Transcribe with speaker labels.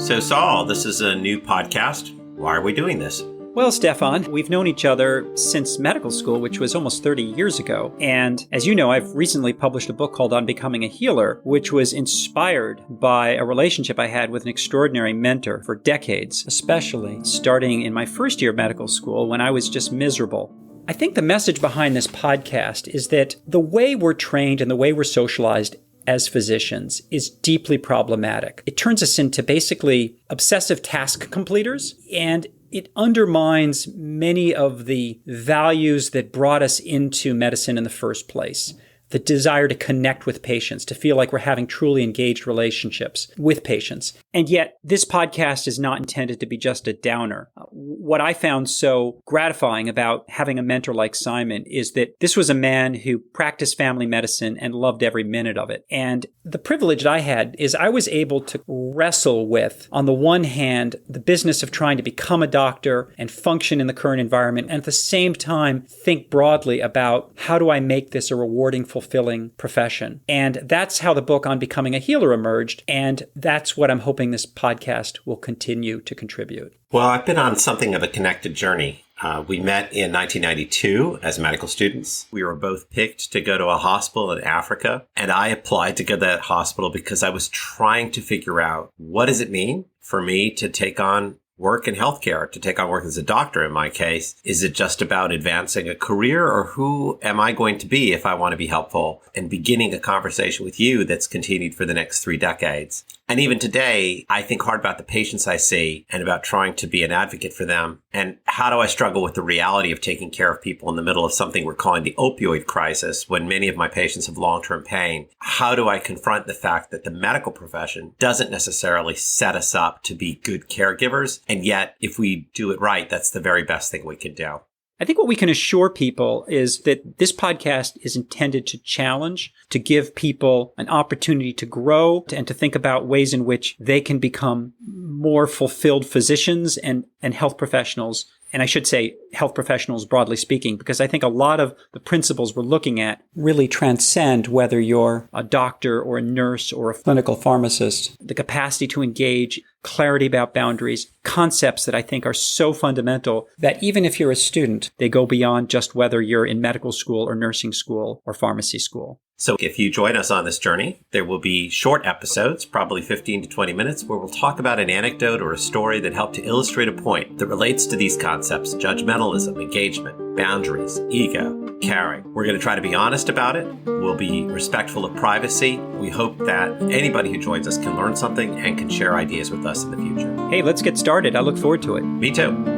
Speaker 1: So Saul, this is a new podcast. Why are we doing this?
Speaker 2: Well, Stefan, we've known each other since medical school, which was almost 30 years ago. And as you know, I've recently published a book called On Becoming a Healer, which was inspired by a relationship I had with an extraordinary mentor for decades, especially starting in my first year of medical school when I was just miserable. I think the message behind this podcast is that the way we're trained and the way we're socialized as physicians is deeply problematic. It turns us into basically obsessive task completers, and it undermines many of the values that brought us into medicine in the first place. The desire to connect with patients, to feel like we're having truly engaged relationships with patients. And yet, this podcast is not intended to be just a downer. What I found so gratifying about having a mentor like Simon is that this was a man who practiced family medicine and loved every minute of it. And the privilege that I had is I was able to wrestle with, on the one hand, the business of trying to become a doctor and function in the current environment, and at the same time, think broadly about how do I make this a rewarding, fulfilling profession. And that's how the book On Becoming a Healer emerged, and that's what I'm hoping this podcast will continue to contribute.
Speaker 1: Well, I've been on something of a connected journey. We met in 1992 as medical students. We were both picked to go to a hospital in Africa, and I applied to go to that hospital because I was trying to figure out, what does it mean for me to take on work in healthcare, to take on work as a doctor in my case? Is it just about advancing a career, or who am I going to be if I want to be helpful, and beginning a conversation with you that's continued for the next 3 decades? And even today, I think hard about the patients I see and about trying to be an advocate for them. And how do I struggle with the reality of taking care of people in the middle of something we're calling the opioid crisis when many of my patients have long-term pain? How do I confront the fact that the medical profession doesn't necessarily set us up to be good caregivers? And yet, if we do it right, that's the very best thing we can do.
Speaker 2: I think what we can assure people is that this podcast is intended to challenge, to give people an opportunity to grow and to think about ways in which they can become more fulfilled physicians and health professionals. And I should say health professionals broadly speaking, because I think a lot of the principles we're looking at really transcend whether you're a doctor or a nurse or a clinical pharmacist. The capacity to engage, clarity about boundaries, concepts that I think are so fundamental that even if you're a student, they go beyond just whether you're in medical school or nursing school or pharmacy school.
Speaker 1: So if you join us on this journey, there will be short episodes, probably 15 to 20 minutes, where we'll talk about an anecdote or a story that helped to illustrate a point that relates to these concepts: judgmentalism, engagement, boundaries, ego, caring. We're going to try to be honest about it. We'll be respectful of privacy. We hope that anybody who joins us can learn something and can share ideas with us in the future.
Speaker 2: Hey, let's get started. I look forward to it.
Speaker 1: Me too.